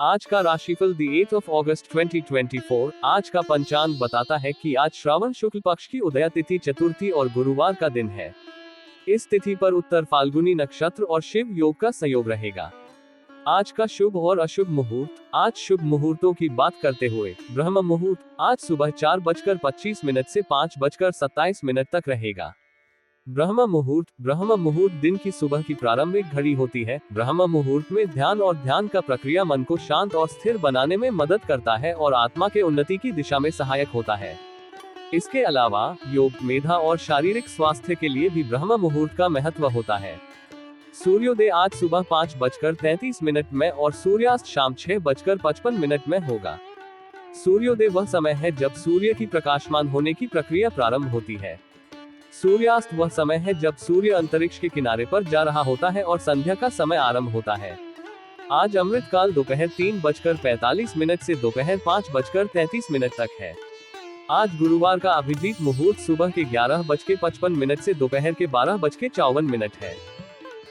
आज का राशिफल दी 8 अगस्त 2024। आज का पंचांग बताता है कि आज श्रावण शुक्ल पक्ष की उदया तिथि चतुर्थी और गुरुवार का दिन है। इस तिथि पर उत्तर फाल्गुनी नक्षत्र और शिव योग का संयोग रहेगा। आज का शुभ और अशुभ मुहूर्त। आज शुभ मुहूर्तों की बात करते हुए ब्रह्म मुहूर्त आज सुबह 4:25 से 5:27 तक रहेगा। ब्रह्म मुहूर्त दिन की सुबह की प्रारंभिक घड़ी होती है। ब्रह्म मुहूर्त में ध्यान और ध्यान का प्रक्रिया मन को शांत और स्थिर बनाने में मदद करता है और आत्मा के उन्नति की दिशा में सहायक होता है। इसके अलावा योग, मेधा और शारीरिक स्वास्थ्य के लिए भी ब्रह्म मुहूर्त का महत्व होता है। सूर्योदय आज सुबह 5:33 में और सूर्यास्त शाम 6:55 में होगा। सूर्योदय वह समय है जब सूर्य की प्रकाशमान होने की प्रक्रिया प्रारंभ होती है। सूर्यास्त वह समय है जब सूर्य अंतरिक्ष के किनारे पर जा रहा होता है और संध्या का समय आरंभ होता है। आज अमृत काल दोपहर 3:45 से दोपहर 5:33 तक है। आज गुरुवार का अभिजीत मुहूर्त सुबह के 11:55 से दोपहर के 12:54 है।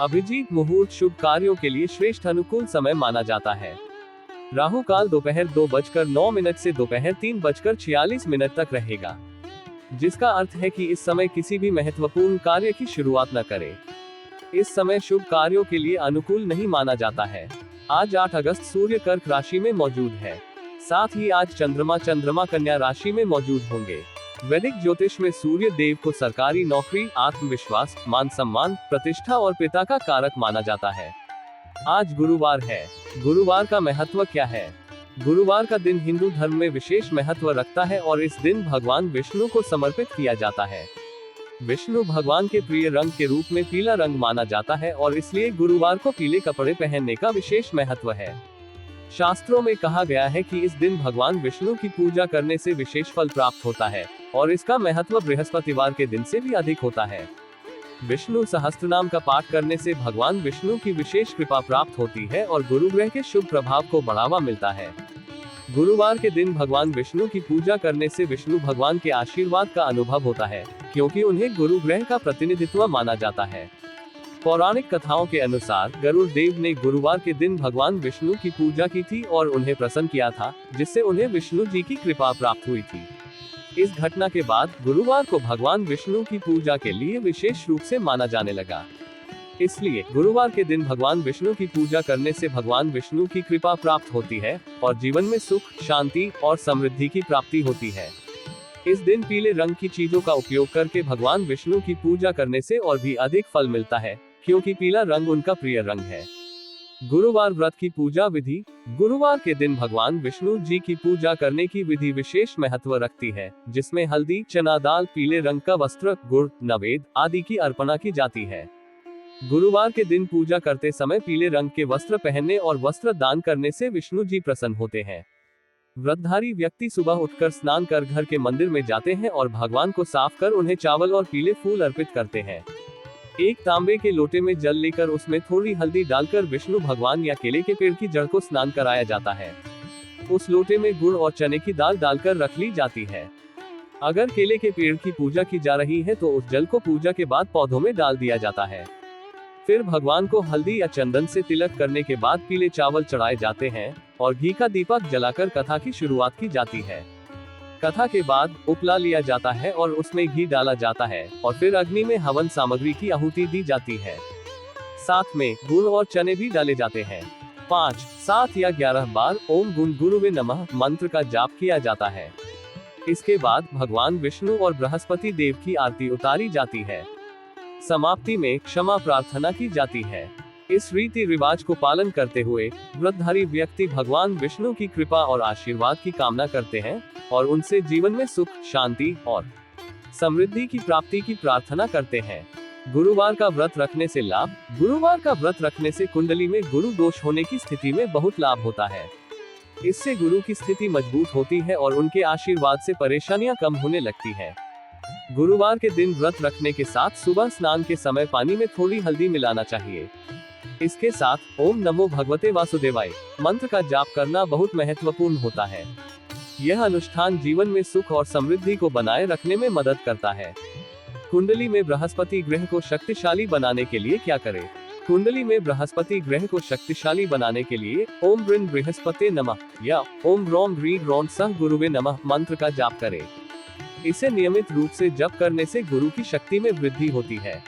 अभिजीत मुहूर्त शुभ कार्यों के लिए श्रेष्ठ अनुकूल समय माना जाता है। राहु काल दोपहर 2:09 से दोपहर 3:46 तक रहेगा, जिसका अर्थ है कि इस समय किसी भी महत्वपूर्ण कार्य की शुरुआत न करें। इस समय शुभ कार्यों के लिए अनुकूल नहीं माना जाता है। आज 8 अगस्त सूर्य कर्क राशि में मौजूद है। साथ ही आज चंद्रमा कन्या राशि में मौजूद होंगे। वैदिक ज्योतिष में सूर्य देव को सरकारी नौकरी, आत्मविश्वास, मान सम्मान, प्रतिष्ठा और पिता का कारक माना जाता है। आज गुरुवार है। गुरुवार का महत्व क्या है? गुरुवार का दिन हिंदू धर्म में विशेष महत्व रखता है और इस दिन भगवान विष्णु को समर्पित किया जाता है। विष्णु भगवान के प्रिय रंग के रूप में पीला रंग माना जाता है और इसलिए गुरुवार को पीले कपड़े पहनने का विशेष महत्व है। शास्त्रों में कहा गया है कि इस दिन भगवान विष्णु की पूजा करने से विशेष फल प्राप्त होता है और इसका महत्व बृहस्पतिवार के दिन से भी अधिक होता है। विष्णु सहस्त्रनाम का पाठ करने से भगवान विष्णु की विशेष कृपा प्राप्त होती है और गुरु ग्रह के शुभ प्रभाव को बढ़ावा मिलता है। गुरुवार के दिन भगवान विष्णु की पूजा करने से विष्णु भगवान के आशीर्वाद का अनुभव होता है, क्योंकि उन्हें गुरु ग्रह का प्रतिनिधित्व माना जाता है। पौराणिक कथाओं के अनुसार गरुड़ देव ने गुरुवार के दिन भगवान विष्णु की पूजा की थी और उन्हें प्रसन्न किया था, जिससे उन्हें विष्णु जी की कृपा प्राप्त हुई थी। इस घटना के बाद गुरुवार को भगवान विष्णु की पूजा के लिए विशेष रूप से माना जाने लगा। इसलिए गुरुवार के दिन भगवान विष्णु की पूजा करने से भगवान विष्णु की कृपा प्राप्त होती है और जीवन में सुख, शांति और समृद्धि की प्राप्ति होती है। इस दिन पीले रंग की चीजों का उपयोग करके भगवान विष्णु की पूजा करने से और भी अधिक फल मिलता है, क्योंकि पीला रंग उनका प्रिय रंग है। गुरुवार व्रत की पूजा विधि। गुरुवार के दिन भगवान विष्णु जी की पूजा करने की विधि विशेष महत्व रखती है, जिसमें हल्दी, चना दाल, पीले रंग का वस्त्र, गुड़, नवेद आदि की अर्पणा की जाती है। गुरुवार के दिन पूजा करते समय पीले रंग के वस्त्र पहनने और वस्त्र दान करने से विष्णु जी प्रसन्न होते हैं। व्रतधारी व्यक्ति सुबह उठकर स्नान कर घर के मंदिर में जाते हैं और भगवान को साफ कर उन्हें चावल और पीले फूल अर्पित करते हैं। एक तांबे के लोटे में जल लेकर उसमें थोड़ी हल्दी डालकर विष्णु भगवान या केले के पेड़ की जड़ को स्नान कराया जाता है। उस लोटे में गुड़ और चने की दाल डालकर रख ली जाती है। अगर केले के पेड़ की पूजा की जा रही है तो उस जल को पूजा के बाद पौधों में डाल दिया जाता है। फिर भगवान को हल्दी या चंदन से तिलक करने के बाद पीले चावल चढ़ाए जाते हैं और घी का दीपक जलाकर कथा की शुरुआत की जाती है। कथा के बाद उपला लिया जाता है और उसमें घी डाला जाता है और फिर अग्नि में हवन सामग्री की आहुति दी जाती है। साथ में गुड़ और चने भी डाले जाते हैं। 5, 7 या 11 बार ओम गुण गुरुवे नमः मंत्र का जाप किया जाता है। इसके बाद भगवान विष्णु और बृहस्पति देव की आरती उतारी जाती है। समाप्ति में क्षमा प्रार्थना की जाती है। इस रीति रिवाज को पालन करते हुए व्रतधारी व्यक्ति भगवान विष्णु की कृपा और आशीर्वाद की कामना करते हैं और उनसे जीवन में सुख, शांति और समृद्धि की प्राप्ति की प्रार्थना करते हैं। गुरुवार का व्रत रखने से लाभ। गुरुवार का व्रत रखने से कुंडली में गुरु दोष होने की स्थिति में बहुत लाभ होता है। इससे गुरु की स्थिति मजबूत होती है और उनके आशीर्वाद से परेशानियां कम होने लगती है। गुरुवार के दिन व्रत रखने के साथ सुबह स्नान के समय पानी में थोड़ी हल्दी मिलाना चाहिए। इसके साथ ओम नमो भगवते वासुदेवाय मंत्र का जाप करना बहुत महत्वपूर्ण होता है। यह अनुष्ठान जीवन में सुख और समृद्धि को बनाए रखने में मदद करता है। कुंडली में बृहस्पति ग्रह को शक्तिशाली बनाने के लिए क्या करें? कुंडली में बृहस्पति ग्रह को शक्तिशाली बनाने के लिए ओम बृन बृहस्पते नमः या ओम ह्रौं ह्रीं ह्रौं सः गुरुवे नमः मंत्र का जाप करें। इसे नियमित रूप से जप करने से गुरु की शक्ति में वृद्धि होती है।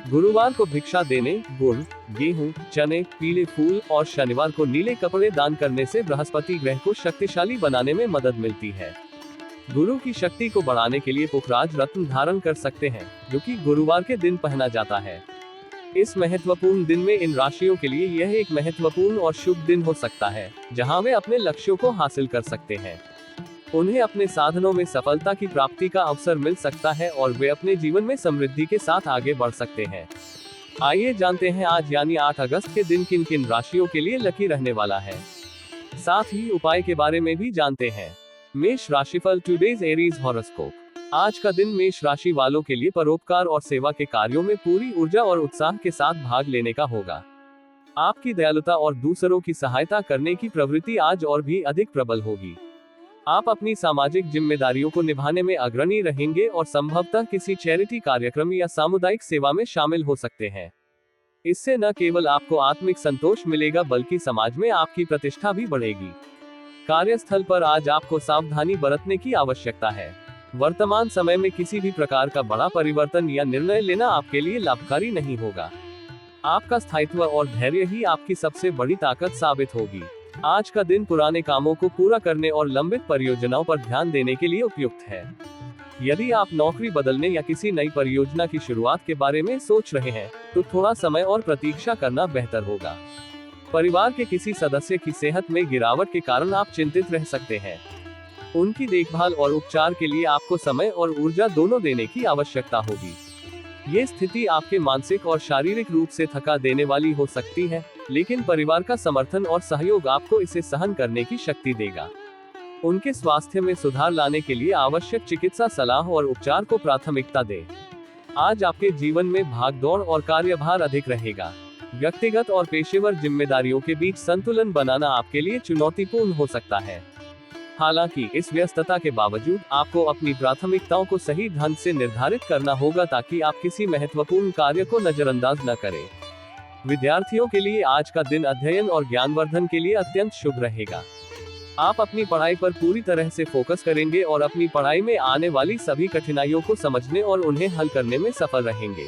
गुरुवार को भिक्षा देने, गुड़, गेहूं, चने, पीले फूल और शनिवार को नीले कपड़े दान करने से बृहस्पति ग्रह को शक्तिशाली बनाने में मदद मिलती है। गुरु की शक्ति को बढ़ाने के लिए पुखराज रत्न धारण कर सकते हैं, जो कि गुरुवार के दिन पहना जाता है। इस महत्वपूर्ण दिन में इन राशियों के लिए यह एक महत्वपूर्ण और शुभ दिन हो सकता है, जहां वे अपने लक्ष्यों को हासिल कर सकते हैं। उन्हें अपने साधनों में सफलता की प्राप्ति का अवसर मिल सकता है और वे अपने जीवन में समृद्धि के साथ आगे बढ़ सकते हैं। आइए जानते हैं आज यानी 8 अगस्त के दिन किन किन राशियों के लिए लकी रहने वाला है। साथ ही उपाय के बारे में भी जानते हैं। मेष राशिफल टुडेज एरीज हॉरोस्कोप। आज का दिन मेष राशि वालों के लिए परोपकार और सेवा के कार्यों में पूरी ऊर्जा और उत्साह के साथ भाग लेने का होगा। आपकी दयालुता और दूसरों की सहायता करने की प्रवृत्ति आज और भी अधिक प्रबल होगी। आप अपनी सामाजिक जिम्मेदारियों को निभाने में अग्रणी रहेंगे और संभवतः किसी चैरिटी कार्यक्रम या सामुदायिक सेवा में शामिल हो सकते हैं। इससे न केवल आपको आत्मिक संतोष मिलेगा बल्कि समाज में आपकी प्रतिष्ठा भी बढ़ेगी। कार्यस्थल पर आज आपको सावधानी बरतने की आवश्यकता है। वर्तमान समय में किसी भी प्रकार का बड़ा परिवर्तन या निर्णय लेना आपके लिए लाभकारी नहीं होगा। आपका स्थायित्व और धैर्य ही आपकी सबसे बड़ी ताकत साबित होगी। आज का दिन पुराने कामों को पूरा करने और लंबित परियोजनाओं पर ध्यान देने के लिए उपयुक्त है। यदि आप नौकरी बदलने या किसी नई परियोजना की शुरुआत के बारे में सोच रहे हैं, तो थोड़ा समय और प्रतीक्षा करना बेहतर होगा। परिवार के किसी सदस्य की सेहत में गिरावट के कारण आप चिंतित रह सकते हैं। उनकी देखभाल और उपचार के लिए आपको समय और ऊर्जा दोनों देने की आवश्यकता होगी। ये स्थिति आपके मानसिक और शारीरिक रूप से थका देने वाली हो सकती है, लेकिन परिवार का समर्थन और सहयोग आपको इसे सहन करने की शक्ति देगा। उनके स्वास्थ्य में सुधार लाने के लिए आवश्यक चिकित्सा सलाह और उपचार को प्राथमिकता दें। आज आपके जीवन में भागदौड़ और कार्यभार अधिक रहेगा। व्यक्तिगत और पेशेवर जिम्मेदारियों के बीच संतुलन बनाना आपके लिए चुनौतीपूर्ण हो सकता है। हालांकि इस व्यस्तता के बावजूद आपको अपनी प्राथमिकताओं को सही ढंग से निर्धारित करना होगा ताकि आप किसी महत्वपूर्ण कार्य को नजरअंदाज न करें। विद्यार्थियों के लिए आज का दिन अध्ययन और ज्ञानवर्धन के लिए अत्यंत शुभ रहेगा। आप अपनी पढ़ाई पर पूरी तरह से फोकस करेंगे और अपनी पढ़ाई में आने वाली सभी कठिनाइयों को समझने और उन्हें हल करने में सफल रहेंगे।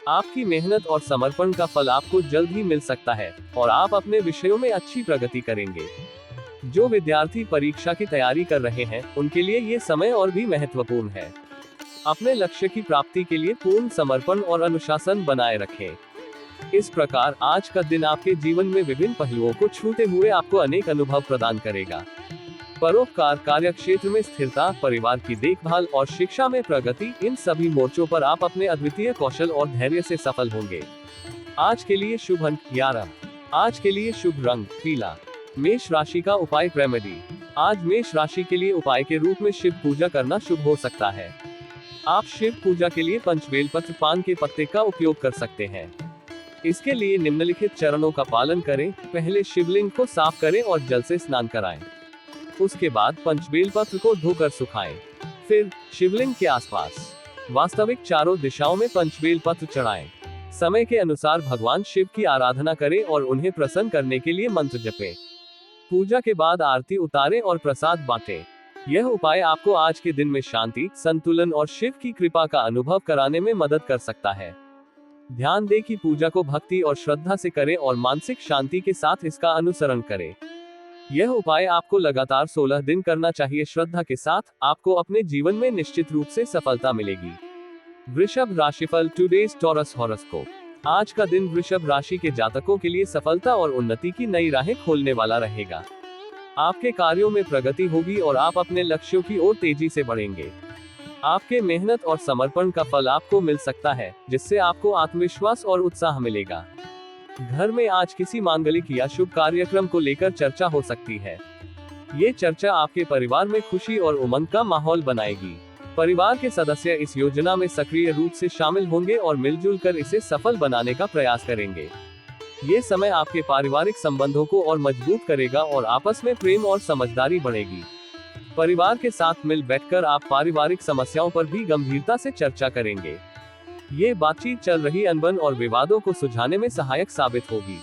आपकी मेहनत और समर्पण का फल आपको जल्द ही मिल सकता है और आप अपने विषयों में अच्छी प्रगति करेंगे। जो विद्यार्थी परीक्षा की तैयारी कर रहे हैं, उनके लिए ये समय और भी महत्वपूर्ण है। अपने लक्ष्य की प्राप्ति के लिए पूर्ण समर्पण और अनुशासन बनाए रखें। इस प्रकार आज का दिन आपके जीवन में विभिन्न पहलुओं को छूते हुए आपको अनेक अनुभव प्रदान करेगा। परोपकार, कार्यक्षेत्र में स्थिरता, परिवार की देखभाल और शिक्षा में प्रगति, इन सभी मोर्चों पर आप अपने अद्वितीय कौशल और धैर्य से सफल होंगे। आज के लिए शुभ अंक 11। आज के लिए शुभ रंग पीला। मेष राशि का उपाय रेमेडी। आज मेष राशि के लिए उपाय के रूप में शिव पूजा करना शुभ हो सकता है। आप शिव पूजा के लिए पंचबेलपत्र, पान के पत्ते का उपयोग कर सकते हैं। इसके लिए निम्नलिखित चरणों का पालन करें। पहले शिवलिंग को साफ करें और जल से स्नान कराएं। उसके बाद पंचबेलपत्र को धोकर सुखाएं। फिर शिवलिंग के आसपास वास्तविक चारों दिशाओं में पंचबेलपत्र चढ़ाएं। समय के अनुसार भगवान शिव की आराधना करें और उन्हें प्रसन्न करने के लिए मंत्र जपें। पूजा के बाद आरती उतारें और प्रसाद बांटें। यह उपाय आपको आज के दिन में शांति, संतुलन और शिव की कृपा का अनुभव कराने में मदद कर सकता है। ध्यान दें कि पूजा को भक्ति और श्रद्धा से करें और मानसिक शांति के साथ इसका अनुसरण करें। यह उपाय आपको लगातार 16 दिन करना चाहिए। श्रद्धा के साथ आपको अपने जीवन में निश्चित रूप से सफलता मिलेगी। वृषभ राशिफल टुडेज टॉरस हॉरोस्कोप। आज का दिन वृषभ राशि के जातकों के लिए सफलता और उन्नति की नई राहें खोलने वाला रहेगा। आपके कार्यों में प्रगति होगी और आप अपने लक्ष्यों की ओर तेजी से बढ़ेंगे। आपके मेहनत और समर्पण का फल आपको मिल सकता है, जिससे आपको आत्मविश्वास और उत्साह मिलेगा। घर में आज किसी मांगलिक या शुभ कार्यक्रम को लेकर चर्चा हो सकती है। ये चर्चा आपके परिवार में खुशी और उमंग का माहौल बनाएगी। परिवार के सदस्य इस योजना में सक्रिय रूप से शामिल होंगे और मिलजुल कर इसे सफल बनाने का प्रयास करेंगे। ये समय आपके पारिवारिक संबंधों को और मजबूत करेगा और आपस में प्रेम और समझदारी बढ़ेगी। परिवार के साथ मिल बैठकर आप पारिवारिक समस्याओं पर भी गंभीरता से चर्चा करेंगे। ये बातचीत चल रही अनबन और विवादों को सुलझाने में सहायक साबित होगी।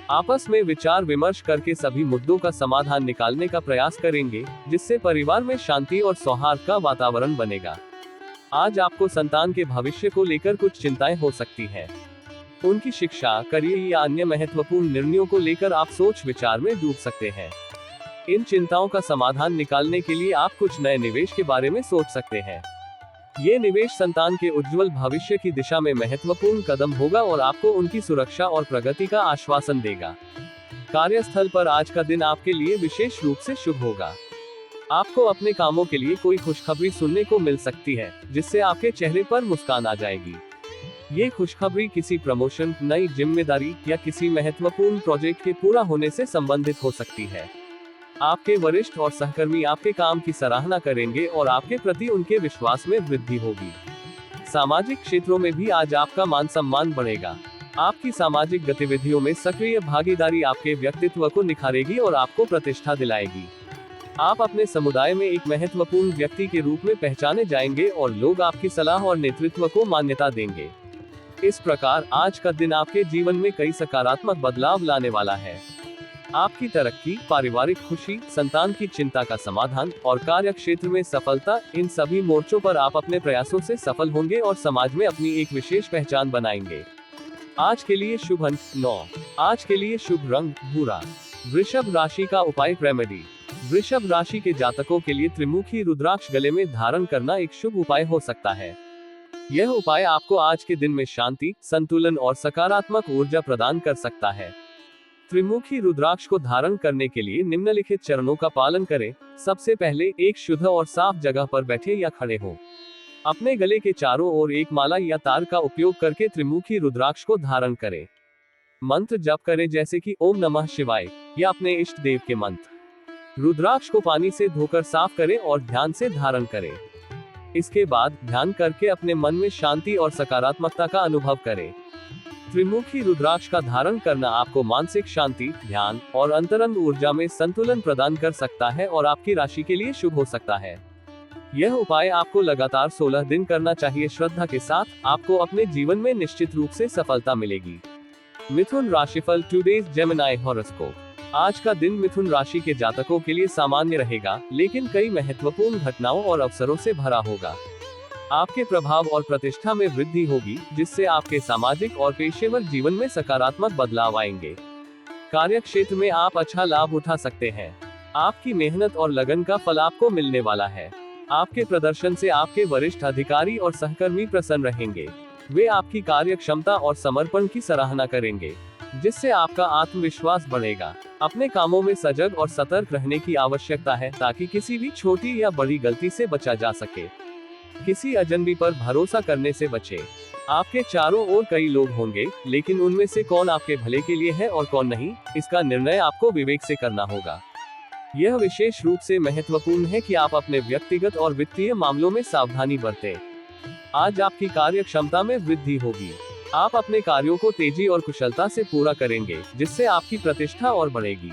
आपस में विचार विमर्श करके सभी मुद्दों का समाधान निकालने का प्रयास करेंगे, जिससे परिवार में शांति और सौहार्द का वातावरण बनेगा। आज आपको संतान के भविष्य को लेकर कुछ चिंताएं हो सकती हैं। उनकी शिक्षा, करियर या अन्य महत्वपूर्ण निर्णयों को लेकर आप सोच विचार में डूब सकते हैं। इन चिंताओं का समाधान निकालने के लिए आप कुछ नए निवेश के बारे में सोच सकते हैं। ये निवेश संतान के उज्जवल भविष्य की दिशा में महत्वपूर्ण कदम होगा और आपको उनकी सुरक्षा और प्रगति का आश्वासन देगा। कार्यस्थल पर आज का दिन आपके लिए विशेष रूप से शुभ होगा। आपको अपने कामों के लिए कोई खुशखबरी सुनने को मिल सकती है, जिससे आपके चेहरे पर मुस्कान आ जाएगी। ये खुशखबरी किसी प्रमोशन, नई जिम्मेदारी या किसी महत्वपूर्ण प्रोजेक्ट के पूरा होने से संबंधित हो सकती है। आपके वरिष्ठ और सहकर्मी आपके काम की सराहना करेंगे और आपके प्रति उनके विश्वास में वृद्धि होगी। सामाजिक क्षेत्रों में भी आज आपका मान सम्मान बढ़ेगा। आपकी सामाजिक गतिविधियों में सक्रिय भागीदारी आपके व्यक्तित्व को निखारेगी और आपको प्रतिष्ठा दिलाएगी। आप अपने समुदाय में एक महत्वपूर्ण व्यक्ति के रूप में पहचाने जाएंगे और लोग आपकी सलाह और नेतृत्व को मान्यता देंगे। इस प्रकार आज का दिन आपके जीवन में कई सकारात्मक बदलाव लाने वाला है। आपकी तरक्की, पारिवारिक खुशी, संतान की चिंता का समाधान और कार्य क्षेत्र में सफलता, इन सभी मोर्चों पर आप अपने प्रयासों से सफल होंगे और समाज में अपनी एक विशेष पहचान बनाएंगे। आज के लिए शुभ अंक 9। आज के लिए शुभ रंग भूरा। वृषभ राशि का उपाय रेमेडी। वृषभ राशि के जातकों के लिए त्रिमुखी रुद्राक्ष गले में धारण करना एक शुभ उपाय हो सकता है। यह उपाय आपको आज के दिन में शांति, संतुलन और सकारात्मक ऊर्जा प्रदान कर सकता है। त्रिमुखी रुद्राक्ष को धारण करने के लिए निम्नलिखित चरणों का पालन करें। सबसे पहले, एक शुद्ध और साफ जगह पर बैठे या खड़े हो। अपने गले के चारों ओर एक माला या तार का उपयोग करके त्रिमुखी रुद्राक्ष को धारण करें। मंत्र जप करें, जैसे कि ओम नमः शिवाय या अपने इष्ट देव के मंत्र। रुद्राक्ष को पानी से धोकर साफ करें और ध्यान से धारण करें। इसके बाद ध्यान करके अपने मन में शांति और सकारात्मकता का अनुभव करें। त्रिमुखी रुद्राक्ष का धारण करना आपको मानसिक शांति, ध्यान और अंतरंग ऊर्जा में संतुलन प्रदान कर सकता है और आपकी राशि के लिए शुभ हो सकता है। यह उपाय आपको लगातार 16 दिन करना चाहिए। श्रद्धा के साथ आपको अपने जीवन में निश्चित रूप से सफलता मिलेगी। मिथुन राशिफल, टुडेज जेमिनी हॉरोस्कोप। आज का दिन मिथुन राशि के जातकों के लिए सामान्य रहेगा, लेकिन कई महत्वपूर्ण घटनाओं और अवसरों से भरा होगा। आपके प्रभाव और प्रतिष्ठा में वृद्धि होगी, जिससे आपके सामाजिक और पेशेवर जीवन में सकारात्मक बदलाव आएंगे। कार्य क्षेत्र में आप अच्छा लाभ उठा सकते हैं। आपकी मेहनत और लगन का फल आपको मिलने वाला है। आपके प्रदर्शन से आपके वरिष्ठ अधिकारी और सहकर्मी प्रसन्न रहेंगे। वे आपकी कार्य क्षमता और समर्पण की सराहना करेंगे, जिससे आपका आत्मविश्वास बढ़ेगा। अपने कामों में सजग और सतर्क रहने की आवश्यकता है, ताकि किसी भी छोटी या बड़ी गलती से बचा जा सके। किसी अजनबी पर भरोसा करने से बचें। आपके चारों ओर कई लोग होंगे, लेकिन उनमें से कौन आपके भले के लिए है और कौन नहीं, इसका निर्णय आपको विवेक से करना होगा। यह विशेष रूप से महत्वपूर्ण है कि आप अपने व्यक्तिगत और वित्तीय मामलों में सावधानी बरतें। आज आपकी कार्य क्षमता में वृद्धि होगी। आप अपने कार्यों को तेजी और कुशलता से पूरा करेंगे, जिससे आपकी प्रतिष्ठा और बढ़ेगी।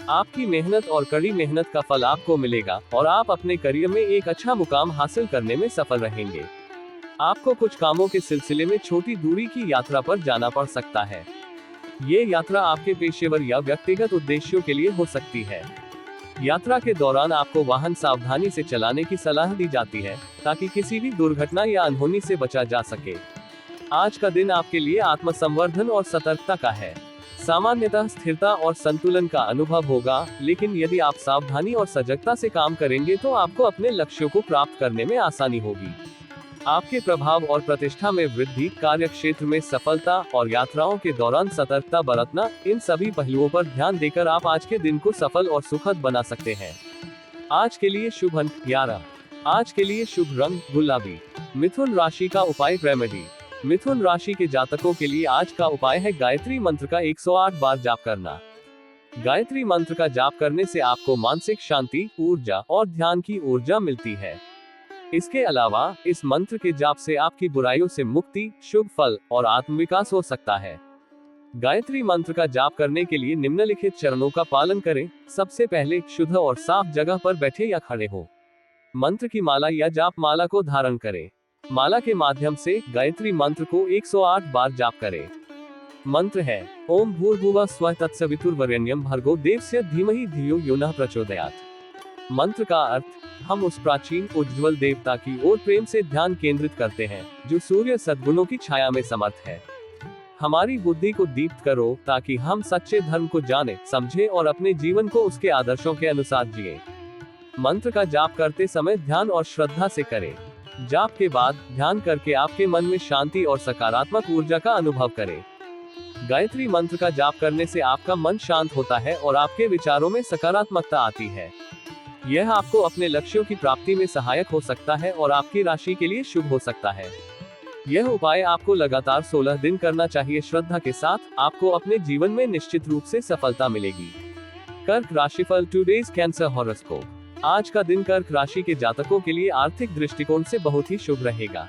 आपकी मेहनत और कड़ी मेहनत का फल आपको मिलेगा और आप अपने करियर में एक अच्छा मुकाम हासिल करने में सफल रहेंगे। आपको कुछ कामों के सिलसिले में छोटी दूरी की यात्रा पर जाना पड़ सकता है। ये यात्रा आपके पेशेवर या व्यक्तिगत उद्देश्यों के लिए हो सकती है। यात्रा के दौरान आपको वाहन सावधानी से चलाने की सलाह दी जाती है, ताकि किसी भी दुर्घटना या अनहोनी से बचा जा सके। आज का दिन आपके लिए आत्मसंवर्धन और सतर्कता का है। सामान्यतः स्थिरता और संतुलन का अनुभव होगा, लेकिन यदि आप सावधानी और सजगता से काम करेंगे तो आपको अपने लक्ष्यों को प्राप्त करने में आसानी होगी। आपके प्रभाव और प्रतिष्ठा में वृद्धि, कार्य क्षेत्र में सफलता और यात्राओं के दौरान सतर्कता बरतना, इन सभी पहलुओं पर ध्यान देकर आप आज के दिन को सफल और सुखद बना सकते हैं। आज के लिए शुभ अंक 11। आज के लिए शुभ रंग गुलाबी। मिथुन राशि का उपाय रेमेडी। मिथुन राशि के जातकों के लिए आज का उपाय है गायत्री मंत्र का 108 बार जाप करना। गायत्री मंत्र का जाप करने से आपको मानसिक शांति, ऊर्जा और ध्यान की ऊर्जा मिलती है। इसके अलावा इस मंत्र के जाप से आपकी बुराइयों से मुक्ति, शुभ फल और आत्मविकास हो सकता है। गायत्री मंत्र का जाप करने के लिए निम्नलिखित चरणों का पालन करें। सबसे पहले, शुद्ध और साफ जगह पर बैठे या खड़े हो। मंत्र की माला या जाप माला को धारण करें। माला के माध्यम से गायत्री मंत्र को 108 बार जाप करें। मंत्र है ओम भूर्भुवः स्वः तत्सवितुर्वरेण्यं भर्गो देवस्य धीमहि धियो यो नः प्रचोदयात्। मंत्र का अर्थ, हम उस प्राचीन उज्ज्वल देवता की ओर प्रेम से ध्यान केंद्रित करते हैं जो सूर्य सद्गुणों की छाया में समर्थ है। हमारी बुद्धि को दीप्त करो ताकि हम सच्चे धर्म को जाने, समझे और अपने जीवन को उसके आदर्शों के अनुसार जिए। मंत्र का जाप करते समय ध्यान और श्रद्धा से करें। जाप के बाद ध्यान करके आपके मन में शांति और सकारात्मक ऊर्जा का अनुभव करें। गायत्री मंत्र का जाप करने से आपका मन शांत होता है और आपके विचारों में सकारात्मकता आती है। यह आपको अपने लक्ष्यों की प्राप्ति में सहायक हो सकता है और आपकी राशि के लिए शुभ हो सकता है। यह उपाय आपको लगातार 16 दिन करना चाहिए। श्रद्धा के साथ आपको अपने जीवन में निश्चित रूप से सफलता मिलेगी। कर्क राशिफल, टुडेज कैंसर हॉरोस्कोप। आज का दिन कर्क राशि के जातकों के लिए आर्थिक दृष्टिकोण से बहुत ही शुभ रहेगा।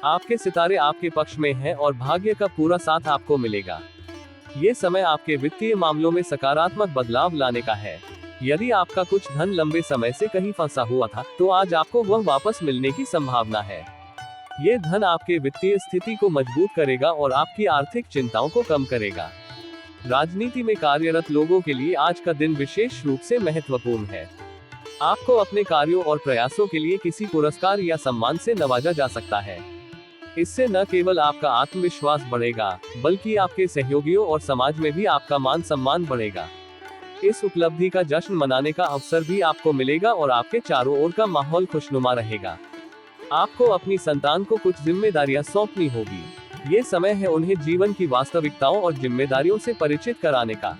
आपके सितारे आपके पक्ष में हैं और भाग्य का पूरा साथ आपको मिलेगा। ये समय आपके वित्तीय मामलों में सकारात्मक बदलाव लाने का है। यदि आपका कुछ धन लंबे समय से कहीं फंसा हुआ था, तो आज आपको वह वापस मिलने की संभावना है। ये धन आपके वित्तीय स्थिति को मजबूत करेगा और आपकी आर्थिक चिंताओं को कम करेगा। राजनीति में कार्यरत लोगों के लिए आज का दिन विशेष रूप से महत्वपूर्ण है। आपको अपने कार्यों और प्रयासों के लिए किसी पुरस्कार या सम्मान से नवाजा जा सकता है। इससे न केवल आपका आत्मविश्वास बढ़ेगा, बल्कि आपके सहयोगियों और समाज में भी आपका मान सम्मान बढ़ेगा। इस उपलब्धि का जश्न मनाने का अवसर भी आपको मिलेगा और आपके चारों ओर का माहौल खुशनुमा रहेगा। आपको अपनी संतान को कुछ जिम्मेदारियां सौंपनी होगी। ये समय है उन्हें जीवन की वास्तविकताओं और जिम्मेदारियों से परिचित कराने का।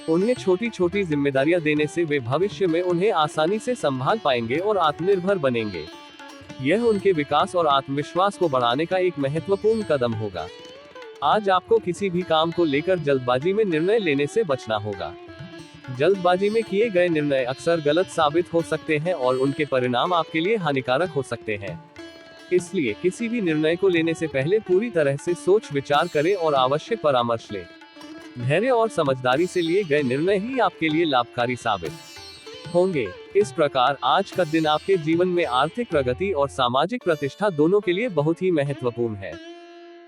उन्हें छोटी छोटी जिम्मेदारियां देने से वे भविष्य में उन्हें आसानी से संभाल पाएंगे और आत्मनिर्भर बनेंगे। यह उनके विकास और आत्मविश्वास को बढ़ाने का एक महत्वपूर्ण कदम होगा। आज आपको किसी भी काम को लेकर जल्दबाजी में निर्णय लेने से बचना होगा। जल्दबाजी में किए गए निर्णय अक्सर गलत साबित हो सकते हैं और उनके परिणाम आपके लिए हानिकारक हो सकते हैं। इसलिए किसी भी निर्णय को लेने से पहले पूरी तरह से सोच विचार करें और आवश्यक परामर्श लें। धैर्य और समझदारी से लिए गए निर्णय ही आपके लिए लाभकारी साबित होंगे। इस प्रकार आज का दिन आपके जीवन में आर्थिक प्रगति और सामाजिक प्रतिष्ठा दोनों के लिए बहुत ही महत्वपूर्ण है।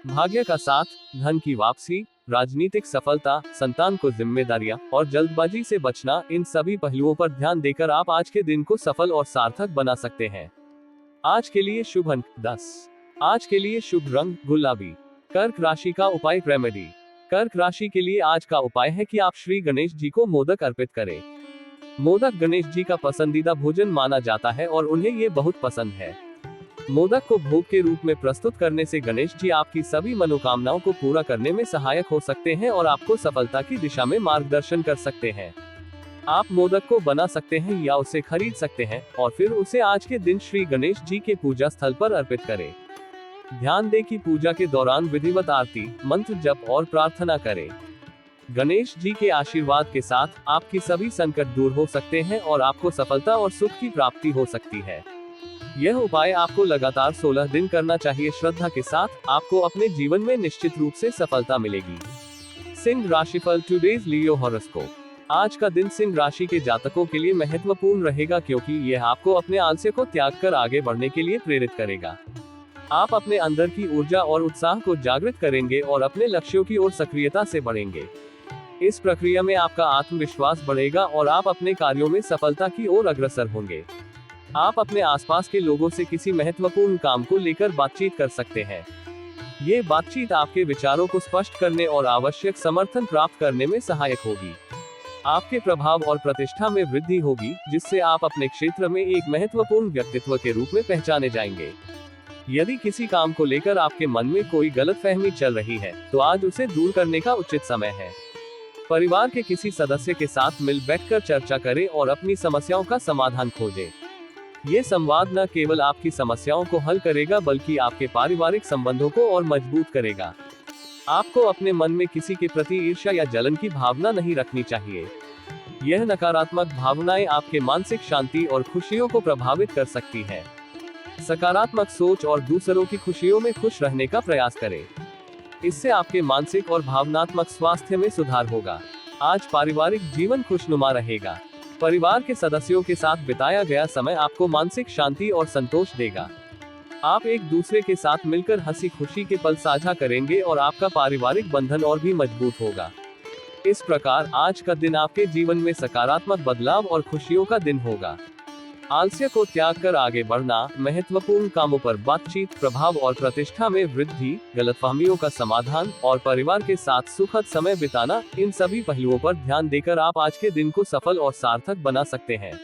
भाग्य का साथ, धन की वापसी, राजनीतिक सफलता, संतान को जिम्मेदारियां और जल्दबाजी से बचना, इन सभी पहलुओं पर ध्यान देकर आप आज के दिन को सफल और सार्थक बना सकते हैं। आज के लिए शुभ अंक 10। आज के लिए शुभ रंग गुलाबी। कर्क राशि का उपाय रेमेडी। कर्क राशि के लिए आज का उपाय है कि आप श्री गणेश जी को मोदक अर्पित करें। मोदक गणेश जी का पसंदीदा भोजन माना जाता है और उन्हें ये बहुत पसंद है। मोदक को भोग के रूप में प्रस्तुत करने से गणेश जी आपकी सभी मनोकामनाओं को पूरा करने में सहायक हो सकते हैं और आपको सफलता की दिशा में मार्गदर्शन कर सकते हैं। आप मोदक को बना सकते हैं या उसे खरीद सकते हैं और फिर उसे आज के दिन श्री गणेश जी के पूजा स्थल पर अर्पित करें। ध्यान दें कि पूजा के दौरान विधिवत आरती, मंत्र जप और प्रार्थना करें। गणेश जी के आशीर्वाद के साथ आपकी सभी संकट दूर हो सकते हैं और आपको सफलता और सुख की प्राप्ति हो सकती है। यह उपाय आपको लगातार 16 दिन करना चाहिए। श्रद्धा के साथ आपको अपने जीवन में निश्चित रूप से सफलता मिलेगी। सिंह राशिफल, टुडेज लियो हॉरोस्कोप। आज का दिन सिंह राशि के जातकों के लिए महत्वपूर्ण रहेगा क्योंकि यह आपको अपने आलस्य को त्याग कर आगे बढ़ने के लिए प्रेरित करेगा। आप अपने अंदर की ऊर्जा और उत्साह को जागृत करेंगे और अपने लक्ष्यों की ओर सक्रियता से बढ़ेंगे। इस प्रक्रिया में आपका आत्मविश्वास बढ़ेगा और आप अपने कार्यों में सफलता की ओर अग्रसर होंगे। आप अपने आसपास के लोगों से किसी महत्वपूर्ण काम को लेकर बातचीत कर सकते हैं। ये बातचीत आपके विचारों को स्पष्ट करने और आवश्यक समर्थन प्राप्त करने में सहायक होगी। आपके प्रभाव और प्रतिष्ठा में वृद्धि होगी, जिससे आप अपने क्षेत्र में एक महत्वपूर्ण व्यक्तित्व के रूप में पहचाने जाएंगे। यदि किसी काम को लेकर आपके मन में कोई गलतफहमी चल रही है, तो आज उसे दूर करने का उचित समय है। परिवार के किसी सदस्य के साथ मिल बैठकर चर्चा करें और अपनी समस्याओं का समाधान खोजें। ये संवाद न केवल आपकी समस्याओं को हल करेगा, बल्कि आपके पारिवारिक संबंधों को और मजबूत करेगा। आपको अपने मन में किसी के प्रति ईर्ष्या या जलन की भावना नहीं रखनी चाहिए। यह नकारात्मक भावनाएं आपके मानसिक शांति और खुशियों को प्रभावित कर सकती हैं। सकारात्मक सोच और दूसरों की खुशियों में खुश रहने का प्रयास करें। इससे आपके मानसिक और भावनात्मक स्वास्थ्य में सुधार होगा। आज पारिवारिक जीवन खुशनुमा रहेगा। परिवार के सदस्यों के साथ बिताया गया समय आपको मानसिक शांति और संतोष देगा। आप एक दूसरे के साथ मिलकर हंसी खुशी के पल साझा करेंगे और आपका पारिवारिक बंधन और भी मजबूत होगा। इस प्रकार आज का दिन आपके जीवन में सकारात्मक बदलाव और खुशियों का दिन होगा। आलस्य को त्याग कर आगे बढ़ना, महत्वपूर्ण कामों पर बातचीत, प्रभाव और प्रतिष्ठा में वृद्धि, गलतफहमियों का समाधान और परिवार के साथ सुखद समय बिताना, इन सभी पहलुओं पर ध्यान देकर आप आज के दिन को सफल और सार्थक बना सकते हैं।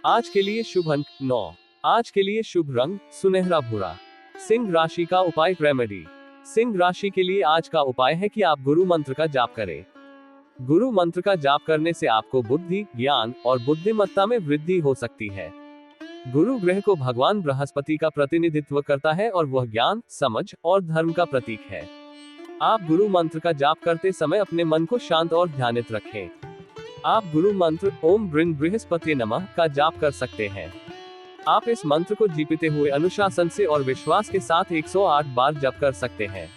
आज के लिए शुभ अंक 9। आज के लिए शुभ रंग सुनहरा भूरा। सिंह राशि का उपाय रेमेडी। सिंह राशि के लिए आज का उपाय है कि आप गुरु मंत्र का जाप करें। गुरु मंत्र का जाप करने से आपको बुद्धि, ज्ञान और बुद्धिमत्ता में वृद्धि हो सकती है। गुरु ग्रह को भगवान बृहस्पति का प्रतिनिधित्व करता है और वह ज्ञान, समझ और धर्म का प्रतीक है। आप गुरु मंत्र का जाप करते समय अपने मन को शांत और ध्यानित रखें। आप गुरु मंत्र ओम ब्रिन बृहस्पति नमः का जाप कर सकते हैं। आप इस मंत्र को जीपते हुए अनुशासन से और विश्वास के साथ 108 बार जप कर सकते हैं।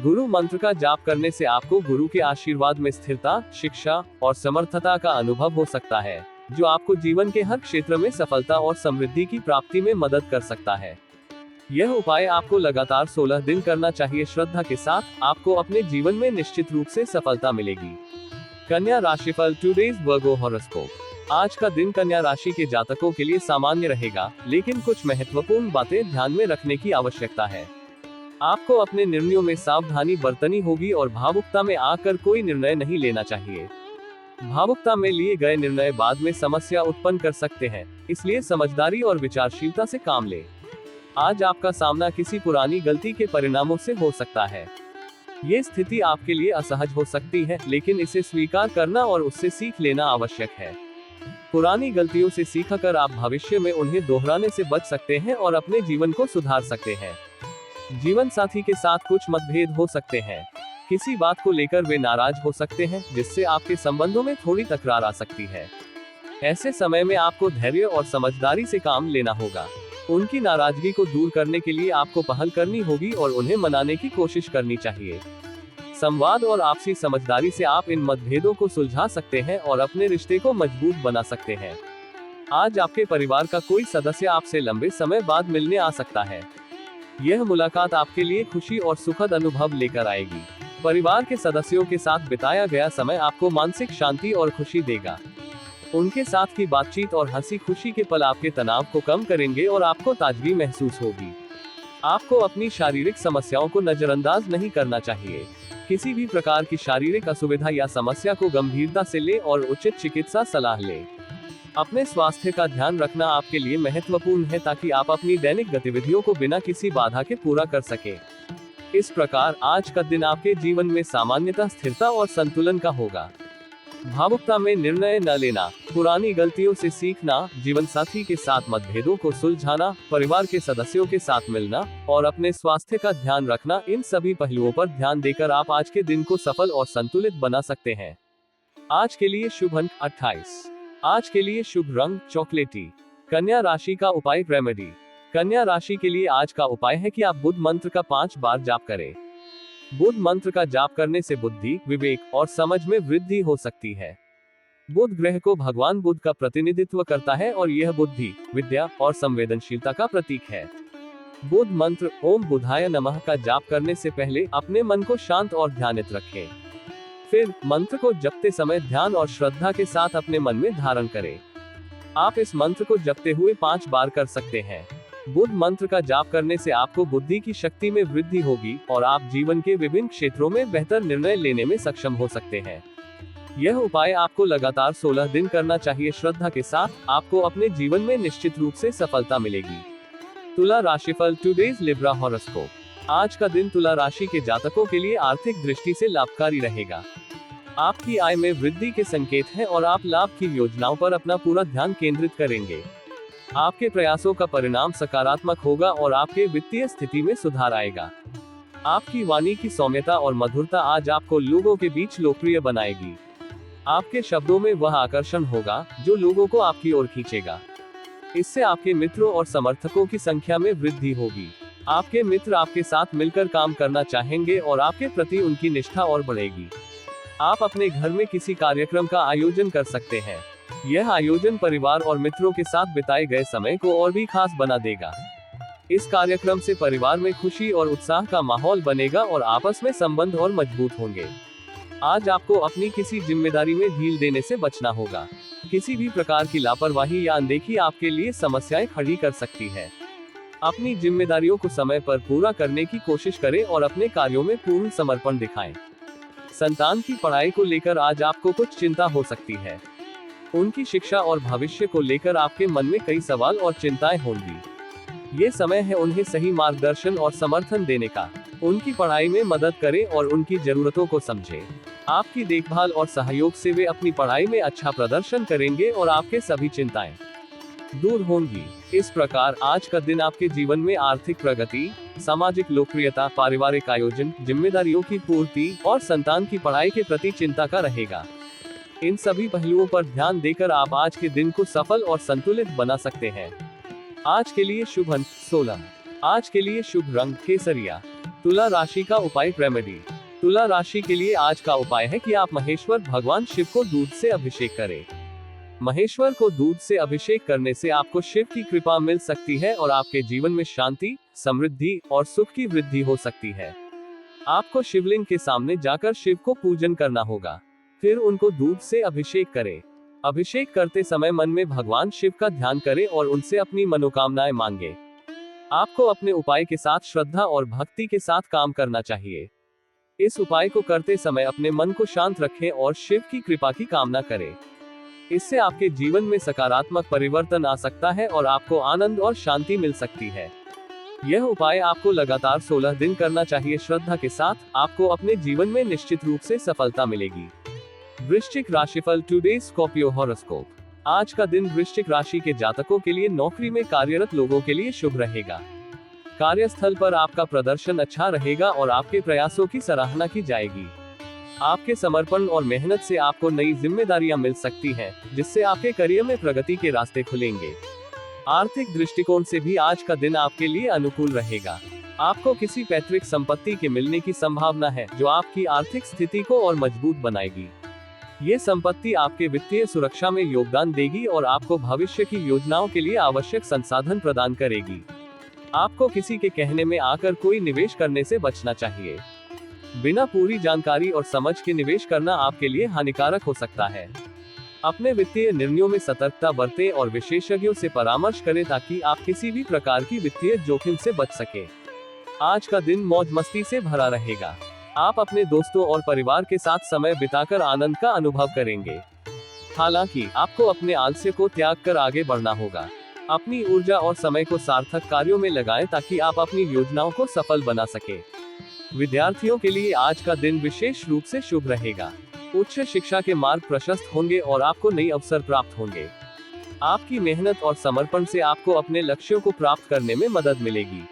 गुरु मंत्र का जाप करने से आपको गुरु के आशीर्वाद में स्थिरता, शिक्षा और समर्थता का अनुभव हो सकता है, जो आपको जीवन के हर क्षेत्र में सफलता और समृद्धि की प्राप्ति में मदद कर सकता है। यह उपाय आपको लगातार 16 दिन करना चाहिए। श्रद्धा के साथ आपको अपने जीवन में निश्चित रूप से सफलता मिलेगी। कन्या राशिफल टुडेज वर्गो हॉरोस्कोप। आज का दिन कन्या राशि के जातकों के लिए सामान्य रहेगा, लेकिन कुछ महत्वपूर्ण बातें ध्यान में रखने की आवश्यकता है। आपको अपने निर्णयों में सावधानी बरतनी होगी और भावुकता में आकर कोई निर्णय नहीं लेना चाहिए। भावुकता में लिए गए निर्णय बाद में समस्या उत्पन्न कर सकते हैं, इसलिए समझदारी और विचारशीलता से काम लें। आज आपका सामना किसी पुरानी गलती के परिणामों से हो सकता है। ये स्थिति आपके लिए असहज हो सकती है, लेकिन इसे स्वीकार करना और उससे सीख लेना आवश्यक है। पुरानी गलतियों से सीखकर आप भविष्य में उन्हें दोहराने से बच सकते हैं और अपने जीवन को सुधार सकते हैं। जीवन साथी के साथ कुछ मतभेद हो सकते हैं। किसी बात को लेकर वे नाराज हो सकते हैं, जिससे आपके संबंधों में थोड़ी तकरार आ सकती है। ऐसे समय में आपको धैर्य और समझदारी से काम लेना होगा। उनकी नाराजगी को दूर करने के लिए आपको पहल करनी होगी और उन्हें मनाने की कोशिश करनी चाहिए। संवाद और आपसी समझदारी से आप इन मतभेदों को सुलझा सकते हैं और अपने रिश्ते को मजबूत बना सकते हैं। आज आपके परिवार का कोई सदस्य आपसे लंबे समय बाद मिलने आ सकता है। यह मुलाकात आपके लिए खुशी और सुखद अनुभव लेकर आएगी। परिवार के सदस्यों के साथ बिताया गया समय आपको मानसिक शांति और खुशी देगा। उनके साथ की बातचीत और हंसी खुशी के पल आपके तनाव को कम करेंगे और आपको ताजगी महसूस होगी। आपको अपनी शारीरिक समस्याओं को नजरअंदाज नहीं करना चाहिए। किसी भी प्रकार की शारीरिक असुविधा या समस्या को गंभीरता से लें और उचित चिकित्सा सलाह लें। अपने स्वास्थ्य का ध्यान रखना आपके लिए महत्वपूर्ण है, ताकि आप अपनी दैनिक गतिविधियों को बिना किसी बाधा के पूरा कर सकें। इस प्रकार आज का दिन आपके जीवन में सामान्यतः स्थिरता और संतुलन का होगा। भावुकता में निर्णय न लेना, पुरानी गलतियों से सीखना, जीवन साथी के साथ मतभेदों को सुलझाना, परिवार के सदस्यों के साथ मिलना और अपने स्वास्थ्य का ध्यान रखना, इन सभी पहलुओं पर ध्यान देकर आप आज के दिन को सफल और संतुलित बना सकते हैं। आज के लिए शुभ अंक 28। आज के लिए शुभ रंग चॉकलेटी। कन्या राशि का उपाय रेमेडी। कन्या राशि के लिए आज का उपाय है कि आप बुध मंत्र का 5 बार जाप करें। बुध मंत्र का जाप करने से बुद्धि, विवेक और समझ में वृद्धि हो सकती है। बुध ग्रह को भगवान बुध का प्रतिनिधित्व करता है और यह बुद्धि, विद्या और संवेदनशीलता का प्रतीक है। बुध मंत्र ओम बुधाय नमः का जाप करने से पहले अपने मन को शांत और ध्यानित रखें। फिर मंत्र को जपते समय ध्यान और श्रद्धा के साथ अपने मन में धारण करें। आप इस मंत्र को जपते हुए 5 बार कर सकते हैं। बुध मंत्र का जाप करने से आपको बुद्धि की शक्ति में वृद्धि होगी और आप जीवन के विभिन्न क्षेत्रों में बेहतर निर्णय लेने में सक्षम हो सकते हैं। यह उपाय आपको लगातार 16 दिन करना चाहिए। श्रद्धा के साथ आपको अपने जीवन में निश्चित रूप से सफलता मिलेगी। तुला राशिफल टुडेज लिब्रा हॉरोस्कोप। आज का दिन तुला राशि के जातकों के लिए आर्थिक दृष्टि से लाभकारी रहेगा। आपकी आय में वृद्धि के संकेत हैं और आप लाभ की योजनाओं पर अपना पूरा ध्यान केंद्रित करेंगे। आपके प्रयासों का परिणाम सकारात्मक होगा और आपके वित्तीय स्थिति में सुधार आएगा। आपकी वाणी की सौम्यता और मधुरता आज आपको लोगों के बीच लोकप्रिय बनाएगी। आपके शब्दों में वह आकर्षण होगा जो लोगों को आपकी ओर खींचेगा। इससे आपके मित्रों और समर्थकों की संख्या में वृद्धि होगी। आपके मित्र आपके साथ मिलकर काम करना चाहेंगे और आपके प्रति उनकी निष्ठा और बढ़ेगी। आप अपने घर में किसी कार्यक्रम का आयोजन कर सकते हैं। यह आयोजन परिवार और मित्रों के साथ बिताए गए समय को और भी खास बना देगा। इस कार्यक्रम से परिवार में खुशी और उत्साह का माहौल बनेगा और आपस में संबंध और मजबूत होंगे। आज आपको अपनी किसी जिम्मेदारी में ढील देने से बचना होगा। किसी भी प्रकार की लापरवाही या अनदेखी आपके लिए समस्याएं खड़ी कर सकती है। अपनी जिम्मेदारियों को समय पर पूरा करने की कोशिश करें और अपने कार्यों में पूर्ण समर्पण दिखाएं। संतान की पढ़ाई को लेकर आज आपको कुछ चिंता हो सकती है। उनकी शिक्षा और भविष्य को लेकर आपके मन में कई सवाल और चिंताएं होंगी। ये समय है उन्हें सही मार्गदर्शन और समर्थन देने का। उनकी पढ़ाई में मदद करें और उनकी जरूरतों को समझें। आपकी देखभाल और सहयोग से वे अपनी पढ़ाई में अच्छा प्रदर्शन करेंगे और आपके सभी चिंताएं दूर होंगी। इस प्रकार आज का दिन आपके जीवन में आर्थिक प्रगति, सामाजिक लोकप्रियता, पारिवारिक आयोजन, जिम्मेदारियों की पूर्ति और संतान की पढ़ाई के प्रति चिंता का रहेगा। इन सभी पहलुओं पर ध्यान देकर आप आज के दिन को सफल और संतुलित बना सकते हैं। आज के लिए शुभ अंक 16। आज के लिए शुभ रंग केसरिया। तुला राशि का उपाय रेमेडी। तुला राशि के लिए आज का उपाय है कि आप महेश्वर भगवान शिव को दूध से अभिषेक करें। महेश्वर को दूध से अभिषेक करने से आपको शिव की कृपा मिल सकती है और आपके जीवन में शांति, समृद्धि और सुख की वृद्धि हो सकती है। आपको शिवलिंग के सामने जाकर शिव को पूजन करना होगा, फिर उनको दूध से अभिषेक करें। अभिषेक करते समय मन में भगवान शिव का ध्यान करें और उनसे अपनी मनोकामनाएं मांगे। आपको अपने उपाय के साथ श्रद्धा और भक्ति के साथ काम करना चाहिए। इस उपाय को करते समय अपने मन को शांत रखें और शिव की कृपा की कामना करें। इससे आपके जीवन में सकारात्मक परिवर्तन आ सकता है और आपको आनंद और शांति मिल सकती है। यह उपाय आपको लगातार 16 दिन करना चाहिए। श्रद्धा के साथ आपको अपने जीवन में निश्चित रूप से सफलता मिलेगी। वृश्चिक राशिफल टुडे स्कॉर्पियो हॉरोस्कोप। आज का दिन वृश्चिक राशि के जातकों के लिए नौकरी में कार्यरत लोगों के लिए शुभ रहेगा। कार्यस्थल पर आपका प्रदर्शन अच्छा रहेगा और आपके प्रयासों की सराहना की जाएगी। आपके समर्पण और मेहनत से आपको नई जिम्मेदारियां मिल सकती हैं, जिससे आपके करियर में प्रगति के रास्ते खुलेंगे। आर्थिक दृष्टिकोण से भी आज का दिन आपके लिए अनुकूल रहेगा। आपको किसी पैतृक संपत्ति के मिलने की संभावना है, जो आपकी आर्थिक स्थिति को और मजबूत बनाएगी। ये संपत्ति आपके वित्तीय सुरक्षा में योगदान देगी और आपको भविष्य की योजनाओं के लिए आवश्यक संसाधन प्रदान करेगी। आपको किसी के कहने में आकर कोई निवेश करने से बचना चाहिए। बिना पूरी जानकारी और समझ के निवेश करना आपके लिए हानिकारक हो सकता है। अपने वित्तीय निर्णयों में सतर्कता बरतें और विशेषज्ञों से परामर्श करें ताकि आप किसी भी प्रकार की वित्तीय जोखिम से बच सके। आज का दिन मौज मस्ती से भरा रहेगा। आप अपने दोस्तों और परिवार के साथ समय बिताकर आनंद का अनुभव करेंगे। हालांकि आपको अपने आलस्य को त्याग कर आगे बढ़ना होगा। अपनी ऊर्जा और समय को सार्थक कार्यों में लगाएं ताकि आप अपनी योजनाओं को सफल बना सके। विद्यार्थियों के लिए आज का दिन विशेष रूप से शुभ रहेगा। उच्च शिक्षा के मार्ग प्रशस्त होंगे और आपको नए अवसर प्राप्त होंगे। आपकी मेहनत और समर्पण से आपको अपने लक्ष्यों को प्राप्त करने में मदद मिलेगी।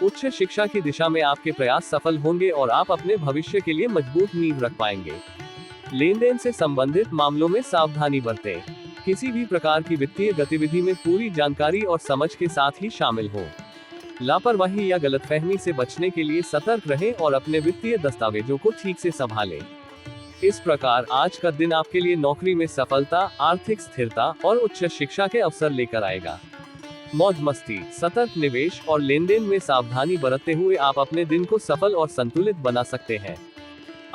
उच्च शिक्षा की दिशा में आपके प्रयास सफल होंगे और आप अपने भविष्य के लिए मजबूत नींव रख पाएंगे। लेन देन से संबंधित मामलों में सावधानी बरतें। किसी भी प्रकार की वित्तीय गतिविधि में पूरी जानकारी और समझ के साथ ही शामिल हो। लापरवाही या गलतफहमी से बचने के लिए सतर्क रहें और अपने वित्तीय दस्तावेजों को ठीक से संभालें। इस प्रकार आज का दिन आपके लिए नौकरी में सफलता, आर्थिक स्थिरता और उच्च शिक्षा के अवसर लेकर आएगा। मौज मस्ती, सतर्क निवेश और लेन देन में सावधानी बरतते हुए आप अपने दिन को सफल और संतुलित बना सकते हैं।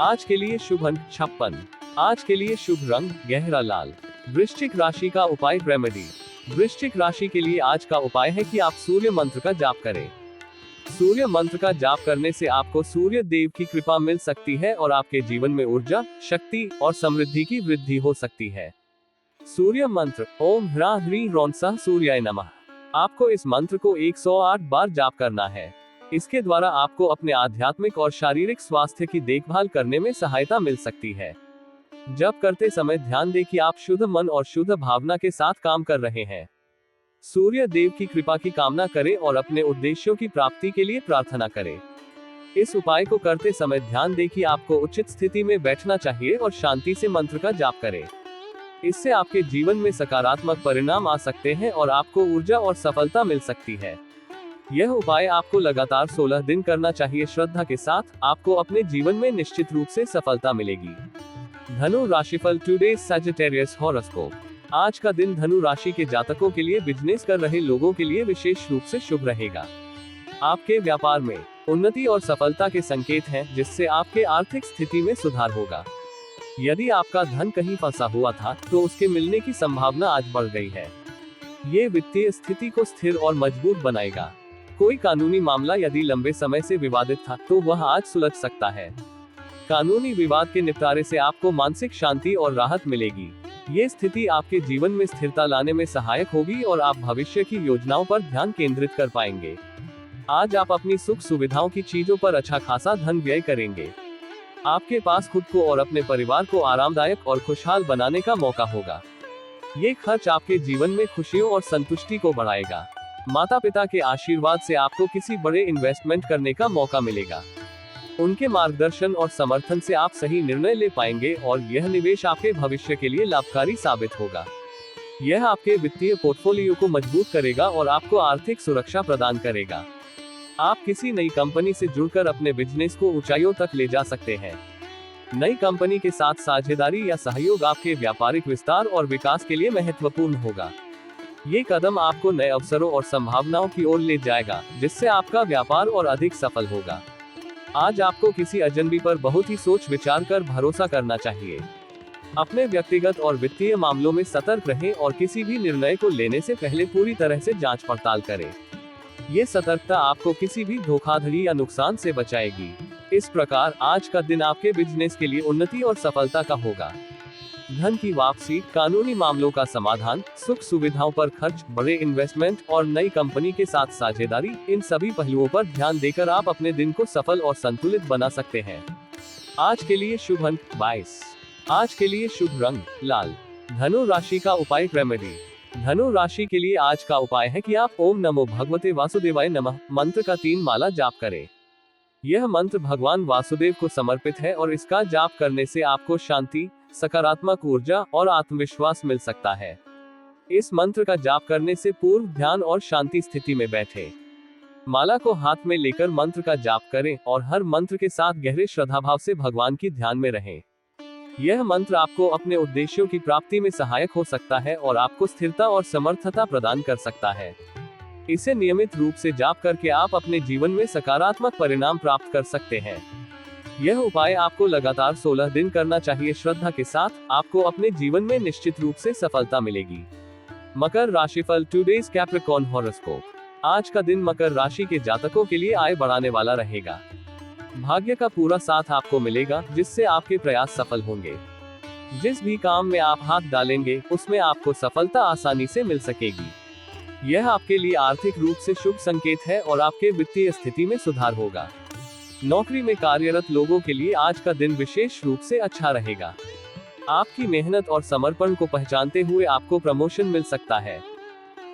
आज के लिए शुभ अंक 56। आज के लिए शुभ रंग गहरा लाल। वृश्चिक राशि का उपाय रेमेडी। वृश्चिक राशि के लिए आज का उपाय है कि आप सूर्य मंत्र का जाप करें। सूर्य मंत्र का जाप करने से आपको सूर्य देव की कृपा मिल सकती है और आपके जीवन में ऊर्जा, शक्ति और समृद्धि की वृद्धि हो सकती है। सूर्य मंत्र ओम ह्रां ह्रीं रौं सः सूर्याय नमः। आपको इस मंत्र को 108 बार जाप करना है। इसके द्वारा आपको अपने आध्यात्मिक और शारीरिक स्वास्थ्य की देखभाल करने में सहायता मिल सकती है। जप करते समय ध्यान दें कि आप शुद्ध मन और शुद्ध भावना के साथ काम कर रहे हैं। सूर्य देव की कृपा की कामना करें और अपने उद्देश्यों की प्राप्ति के लिए प्रार्थना करें। इस उपाय को करते समय ध्यान दें कि आपको उचित स्थिति में बैठना चाहिए और शांति से मंत्र का जाप करें। इससे आपके जीवन में सकारात्मक परिणाम आ सकते हैं और आपको ऊर्जा और सफलता मिल सकती है। यह उपाय आपको लगातार 16 दिन करना चाहिए। श्रद्धा के साथ आपको अपने जीवन में निश्चित रूप से सफलता मिलेगी। धनु राशिफल टुडे सजिटेरियस हॉरोस्कोप। आज का दिन धनु राशि के जातकों के लिए बिजनेस कर रहे लोगों के लिए विशेष रूप से शुभ रहेगा। आपके व्यापार में उन्नति और सफलता के संकेत हैं, जिससे आपके आर्थिक स्थिति में सुधार होगा। यदि आपका धन कहीं फंसा हुआ था, तो उसके मिलने की संभावना आज बढ़ गई है। ये वित्तीय स्थिति को स्थिर और मजबूत बनाएगा। कोई कानूनी मामला यदि लंबे समय से विवादित था, तो वह आज सुलझ सकता है। कानूनी विवाद के निपटारे से आपको मानसिक शांति और राहत मिलेगी। ये स्थिति आपके जीवन में स्थिरता लाने में सहायक होगी और आप भविष्य की योजनाओं पर ध्यान केंद्रित कर पाएंगे। आज आप अपनी सुख सुविधाओं की चीजों पर अच्छा खासा धन व्यय करेंगे। आपके पास खुद को और अपने परिवार को आरामदायक और खुशहाल बनाने का मौका होगा। ये खर्च आपके जीवन में खुशियों और संतुष्टि को बढ़ाएगा। माता पिता के आशीर्वाद से आपको किसी बड़े इन्वेस्टमेंट करने का मौका मिलेगा। उनके मार्गदर्शन और समर्थन से आप सही निर्णय ले पाएंगे और यह निवेश आपके भविष्य के लिए लाभकारी साबित होगा। यह आपके वित्तीय पोर्टफोलियो को मजबूत करेगा और आपको आर्थिक सुरक्षा प्रदान करेगा। आप किसी नई कंपनी से जुड़कर अपने बिजनेस को ऊंचाइयों तक ले जा सकते हैं। नई कंपनी के साथ साझेदारी या सहयोग आपके व्यापारिक विस्तार और विकास के लिए महत्वपूर्ण होगा। ये कदम आपको नए अवसरों और संभावनाओं की ओर ले जाएगा, जिससे आपका व्यापार और अधिक सफल होगा। आज आपको किसी अजनबी पर बहुत ही सोच विचार कर भरोसा करना चाहिए। अपने व्यक्तिगत और वित्तीय मामलों में सतर्क रहें और किसी भी निर्णय को लेने से पहले पूरी तरह से जांच पड़ताल करें। ये सतर्कता आपको किसी भी धोखाधड़ी या नुकसान से बचाएगी। इस प्रकार आज का दिन आपके बिजनेस के लिए उन्नति और सफलता का होगा। धन की वापसी, कानूनी मामलों का समाधान, सुख सुविधाओं पर खर्च, बड़े इन्वेस्टमेंट और नई कंपनी के साथ साझेदारी, इन सभी पहलुओं पर ध्यान देकर आप अपने दिन को सफल और संतुलित बना सकते हैं। आज के लिए शुभ अंक 22। आज के लिए शुभ रंग लाल। धनु राशि का उपाय रेमेडी। धनु राशि के लिए आज का उपाय है कि आप ओम नमो भगवते वासुदेवाय नमः मंत्र का 3 माला जाप करें। यह मंत्र भगवान वासुदेव को समर्पित है और इसका जाप करने से आपको शांति, सकारात्मक ऊर्जा और आत्मविश्वास मिल सकता है। इस मंत्र का जाप करने से पूर्व ध्यान और शांति स्थिति में बैठे। माला को हाथ में लेकर मंत्र का जाप करें और हर मंत्र के साथ गहरे श्रद्धाभाव से भगवान की ध्यान में रहें। यह मंत्र आपको अपने उद्देश्यों की प्राप्ति में सहायक हो सकता है और आपको स्थिरता और समर्थता प्रदान कर सकता है। इसे नियमित रूप से जाप करके आप अपने जीवन में सकारात्मक परिणाम प्राप्त कर सकते हैं। यह उपाय आपको लगातार 16 दिन करना चाहिए। श्रद्धा के साथ आपको अपने जीवन में निश्चित रूप से सफलता मिलेगी। मकर राशिफल टुडेज कैप्रिकॉर्न हॉरोस्कोप। आज का दिन मकर राशि के जातकों के लिए आय बढ़ाने वाला रहेगा। भाग्य का पूरा साथ आपको मिलेगा, जिससे आपके प्रयास सफल होंगे। जिस भी काम में आप हाथ डालेंगे, उसमें आपको सफलता आसानी से मिल सकेगी। यह आपके लिए आर्थिक रूप से शुभ संकेत है और आपके वित्तीय स्थिति में सुधार होगा। नौकरी में कार्यरत लोगों के लिए आज का दिन विशेष रूप से अच्छा रहेगा। आपकी मेहनत और समर्पण को पहचानते हुए आपको प्रमोशन मिल सकता है।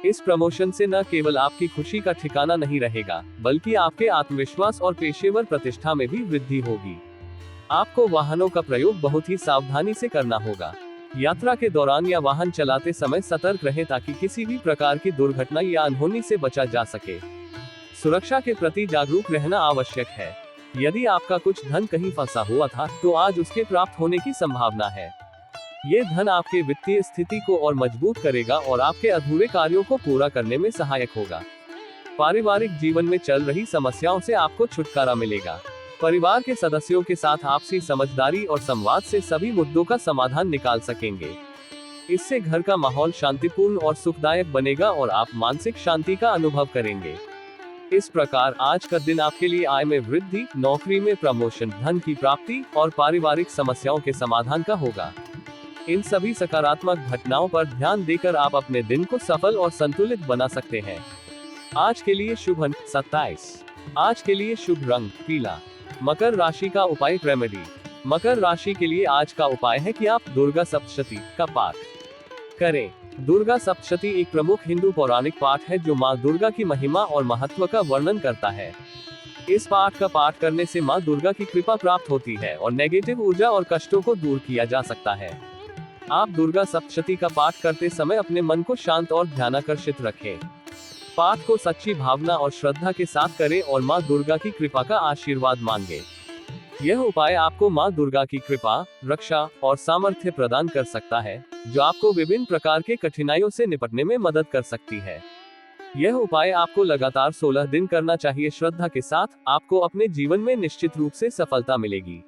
इस प्रमोशन से न केवल आपकी खुशी का ठिकाना नहीं रहेगा, बल्कि आपके आत्मविश्वास और पेशेवर प्रतिष्ठा में भी वृद्धि होगी। आपको वाहनों का प्रयोग बहुत ही सावधानी से करना होगा। यात्रा के दौरान या वाहन चलाते समय सतर्क रहें ताकि किसी भी प्रकार की दुर्घटना या अनहोनी से बचा जा सके। सुरक्षा के प्रति जागरूक रहना आवश्यक है। यदि आपका कुछ धन कहीं फंसा हुआ था, तो आज उसके प्राप्त होने की संभावना है। ये धन आपके वित्तीय स्थिति को और मजबूत करेगा और आपके अधूरे कार्यों को पूरा करने में सहायक होगा। पारिवारिक जीवन में चल रही समस्याओं से आपको छुटकारा मिलेगा। परिवार के सदस्यों के साथ आपसी समझदारी और संवाद से सभी मुद्दों का समाधान निकाल सकेंगे। इससे घर का माहौल शांतिपूर्ण और सुखदायक बनेगा और आप मानसिक शांति का अनुभव करेंगे। इस प्रकार आज का दिन आपके लिए आय में वृद्धि, नौकरी में प्रमोशन, धन की प्राप्ति और पारिवारिक समस्याओं के समाधान का होगा। इन सभी सकारात्मक घटनाओं पर ध्यान देकर आप अपने दिन को सफल और संतुलित बना सकते हैं। आज के लिए शुभ अंक 27। आज के लिए शुभ रंग पीला। मकर राशि का उपाय रेमेडी। मकर राशि के लिए आज का उपाय है कि आप दुर्गा सप्तशती का पाठ करें। दुर्गा सप्तशती एक प्रमुख हिंदू पौराणिक पाठ है जो माँ दुर्गा की महिमा और महत्व का वर्णन करता है। इस पाठ का पाठ करने से माँ दुर्गा की कृपा प्राप्त होती है और नेगेटिव ऊर्जा और कष्टों को दूर किया जा सकता है। आप दुर्गा सप्तशती का पाठ करते समय अपने मन को शांत और ध्यानाकर्षित रखें। पाठ को सच्ची भावना और श्रद्धा के साथ करें और माँ दुर्गा की कृपा का आशीर्वाद मांगे। यह उपाय आपको माँ दुर्गा की कृपा, रक्षा और सामर्थ्य प्रदान कर सकता है, जो आपको विभिन्न प्रकार के कठिनाइयों से निपटने में मदद कर सकती है। यह उपाय आपको लगातार 16 दिन करना चाहिए। श्रद्धा के साथ आपको अपने जीवन में निश्चित रूप से सफलता मिलेगी।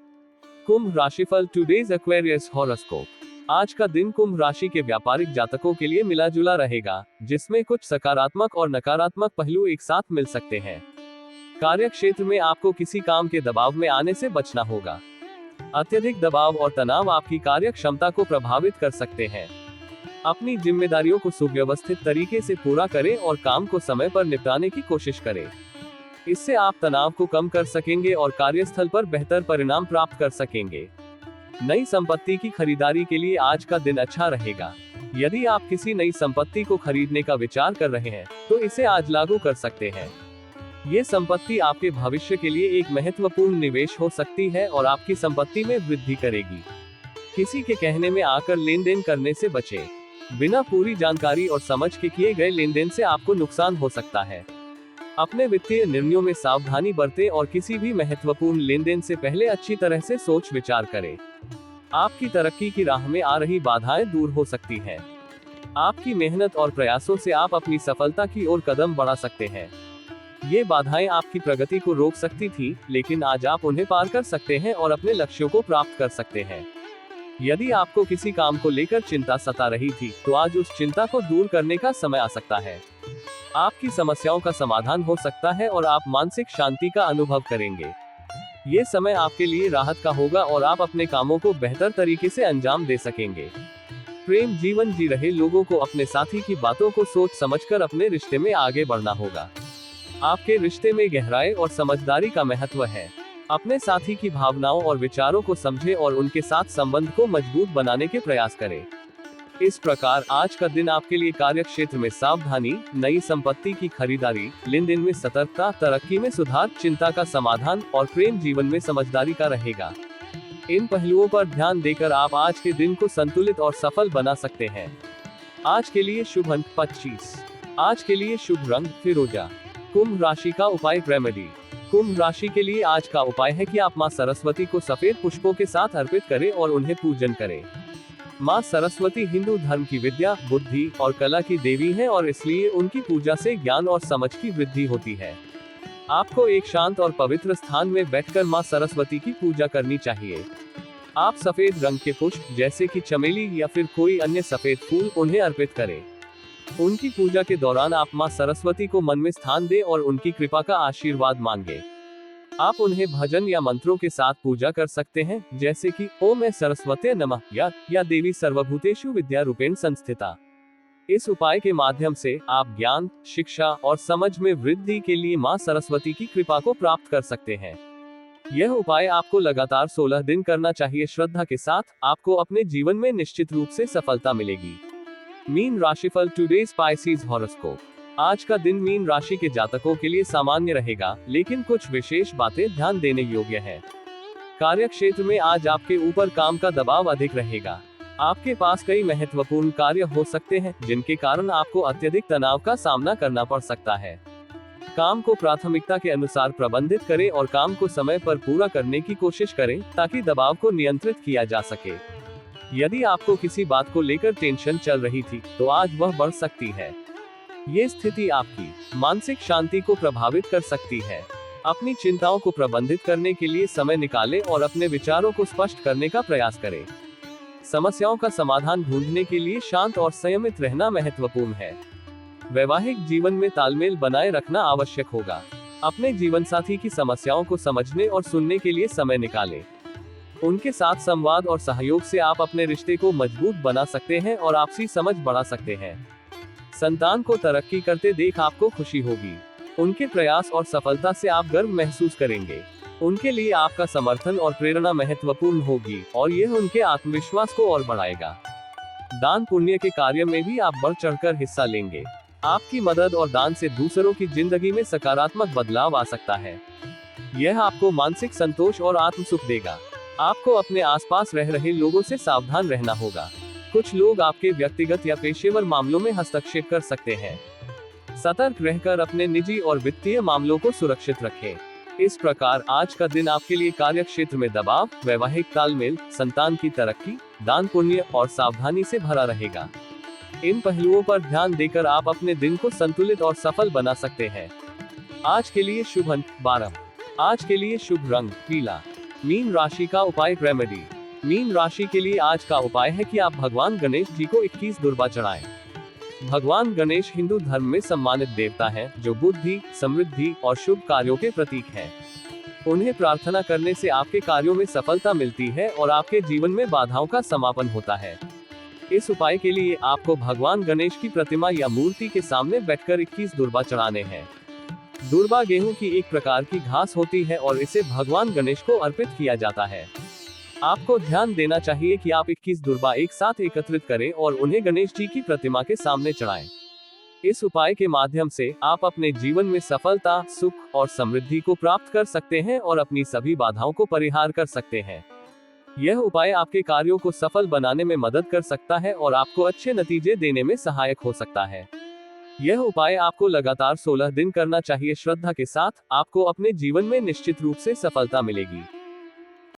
कुंभ राशिफल, टुडेज एक्वेरियस हॉरोस्कोप। आज का दिन कुंभ राशि के व्यापारिक जातकों के लिए मिला जुला रहेगा, जिसमें कुछ सकारात्मक और नकारात्मक पहलू एक साथ मिल सकते हैं। कार्य क्षेत्र में आपको किसी काम के दबाव में आने से बचना होगा। अत्यधिक दबाव और तनाव आपकी कार्य क्षमता को प्रभावित कर सकते हैं। अपनी जिम्मेदारियों को सुव्यवस्थित तरीके से पूरा करें और काम को समय पर निपटाने की कोशिश करें। इससे आप तनाव को कम कर सकेंगे और कार्यस्थल पर बेहतर परिणाम प्राप्त कर सकेंगे। नई संपत्ति की खरीदारी के लिए आज का दिन अच्छा रहेगा। यदि आप किसी नई संपत्ति को खरीदने का विचार कर रहे हैं, तो इसे आज लागू कर सकते हैं। ये संपत्ति आपके भविष्य के लिए एक महत्वपूर्ण निवेश हो सकती है और आपकी संपत्ति में वृद्धि करेगी। किसी के कहने में आकर लेन देन करने से बचें। बिना पूरी जानकारी और समझ के किए गए लेन देन से आपको नुकसान हो सकता है। अपने वित्तीय निर्णयों में सावधानी बरतें और किसी भी महत्वपूर्ण लेन देन से पहले अच्छी तरह से सोच विचार करें। आपकी तरक्की की राह में आ रही बाधाएं दूर हो सकती हैं। आपकी मेहनत और प्रयासों से आप अपनी सफलता की ओर कदम बढ़ा सकते हैं। ये बाधाएं आपकी प्रगति को रोक सकती थी, लेकिन आज आप उन्हें पार कर सकते हैं और अपने लक्ष्यों को प्राप्त कर सकते हैं। यदि आपको किसी काम को लेकर चिंता सता रही थी, तो आज उस चिंता को दूर करने का समय आ सकता है। आपकी समस्याओं का समाधान हो सकता है और आप मानसिक शांति का अनुभव करेंगे। ये समय आपके लिए राहत का होगा और आप अपने कामों को बेहतर तरीके से अंजाम दे सकेंगे। प्रेम जीवन जी रहे लोगों को अपने साथी की बातों को सोच समझकर अपने रिश्ते में आगे बढ़ना होगा। आपके रिश्ते में गहराई और समझदारी का महत्व है। अपने साथी की भावनाओं और विचारों को समझें और उनके साथ संबंध को मजबूत बनाने के प्रयास करें। इस प्रकार आज का दिन आपके लिए कार्य क्षेत्र में सावधानी, नई संपत्ति की खरीदारी, लेन देन में सतर्कता, तरक्की में सुधार, चिंता का समाधान और प्रेम जीवन में समझदारी का रहेगा। इन पहलुओं पर ध्यान देकर आप आज के दिन को संतुलित और सफल बना सकते हैं। आज के लिए शुभ अंक 25। आज के लिए शुभ रंग फिरोजा। कुंभ राशि का उपाय रेमेडी। कुंभ राशि के लिए आज का उपाय है कि आप मां सरस्वती को सफेद पुष्पों के साथ अर्पित करें और उन्हें पूजन करें। मां सरस्वती हिंदू धर्म की विद्या, बुद्धि और कला की देवी है और इसलिए उनकी पूजा से ज्ञान और समझ की वृद्धि होती है। आपको एक शांत और पवित्र स्थान में बैठकर मां सरस्वती की पूजा करनी चाहिए। आप सफेद रंग के पुष्प जैसे कि चमेली या फिर कोई अन्य सफेद फूल उन्हें अर्पित करें। उनकी पूजा के दौरान आप मां सरस्वती को मन में स्थान दें और उनकी कृपा का आशीर्वाद मांगे। आप उन्हें भजन या मंत्रों के साथ पूजा कर सकते हैं, जैसे कि ओम सरस्वते नमः या देवी सर्वभूतेषु विद्या रूपेण संस्थिता। इस उपाय के माध्यम से आप ज्ञान, शिक्षा और समझ में वृद्धि के लिए मां सरस्वती की कृपा को प्राप्त कर सकते हैं। यह उपाय आपको लगातार 16 दिन करना चाहिए। श्रद्धा के साथ आपको अपने जीवन में निश्चित रूप से सफलता मिलेगी। मीन राशिफल, टुडेज स्पाइसीज हॉरोस्कोप। आज का दिन मीन राशि के जातकों के लिए सामान्य रहेगा, लेकिन कुछ विशेष बातें ध्यान देने योग्य हैं। कार्य क्षेत्र में आज आपके ऊपर काम का दबाव अधिक रहेगा। आपके पास कई महत्वपूर्ण कार्य हो सकते हैं, जिनके कारण आपको अत्यधिक तनाव का सामना करना पड़ सकता है। काम को प्राथमिकता के अनुसार प्रबंधित करें और काम को समय पर पूरा करने की कोशिश करें, ताकि दबाव को नियंत्रित किया जा सके। यदि आपको किसी बात को लेकर टेंशन चल रही थी, तो आज वह बढ़ सकती है। ये स्थिति आपकी मानसिक शांति को प्रभावित कर सकती है। अपनी चिंताओं को प्रबंधित करने के लिए समय निकालें और अपने विचारों को स्पष्ट करने का प्रयास करें। समस्याओं का समाधान ढूंढने के लिए शांत और संयमित रहना महत्वपूर्ण है। वैवाहिक जीवन में तालमेल बनाए रखना आवश्यक होगा। अपने जीवन साथी की समस्याओं को समझने और सुनने के लिए समय निकालें। उनके साथ संवाद और सहयोग से आप अपने रिश्ते को मजबूत बना सकते हैं और आपसी समझ बढ़ा सकते हैं। संतान को तरक्की करते देख आपको खुशी होगी। उनके प्रयास और सफलता से आप गर्व महसूस करेंगे। उनके लिए आपका समर्थन और प्रेरणा महत्वपूर्ण होगी और यह उनके आत्मविश्वास को और बढ़ाएगा। दान पुण्य के कार्य में भी आप बढ़ चढ़कर हिस्सा लेंगे। आपकी मदद और दान से दूसरों की जिंदगी में सकारात्मक बदलाव आ सकता है। यह आपको मानसिक संतोष और आत्म सुख देगा। आपको अपने आसपास रह रहे लोगों से सावधान रहना होगा। कुछ लोग आपके व्यक्तिगत या पेशेवर मामलों में हस्तक्षेप कर सकते हैं। सतर्क रहकर अपने निजी और वित्तीय मामलों को सुरक्षित रखें। इस प्रकार आज का दिन आपके लिए कार्य क्षेत्र में दबाव, वैवाहिक तालमेल, संतान की तरक्की, दान पुण्य और सावधानी से भरा रहेगा। इन पहलुओं पर ध्यान देकर आप अपने दिन को संतुलित और सफल बना सकते हैं। आज के लिए शुभ अंक 12। आज के लिए शुभ रंग पीला। मीन राशि का उपाय रेमेडी। मीन राशि के लिए आज का उपाय है कि आप भगवान गणेश जी को 21 दुर्बा चढ़ाएं। भगवान गणेश हिंदू धर्म में सम्मानित देवता हैं, जो बुद्धि, समृद्धि और शुभ कार्यों के प्रतीक हैं। उन्हें प्रार्थना करने से आपके कार्यों में सफलता मिलती है और आपके जीवन में बाधाओं का समापन होता है। इस उपाय के लिए आपको भगवान गणेश की प्रतिमा या मूर्ति के सामने बैठकर 21 दुर्बा चढ़ाने हैं। दुर्बा गेहूं की एक प्रकार की घास होती है और इसे भगवान गणेश को अर्पित किया जाता है। आपको ध्यान देना चाहिए कि आप 21 दुर्बा एक साथ एकत्रित करें और उन्हें गणेश जी की प्रतिमा के सामने चढ़ाएं। इस उपाय के माध्यम से आप अपने जीवन में सफलता, सुख और समृद्धि को प्राप्त कर सकते हैं और अपनी सभी बाधाओं को परिहार कर सकते हैं। यह उपाय आपके कार्यों को सफल बनाने में मदद कर सकता है और आपको अच्छे नतीजे देने में सहायक हो सकता है। यह उपाय आपको लगातार 16 दिन करना चाहिए। श्रद्धा के साथ आपको अपने जीवन में निश्चित रूप से सफलता मिलेगी।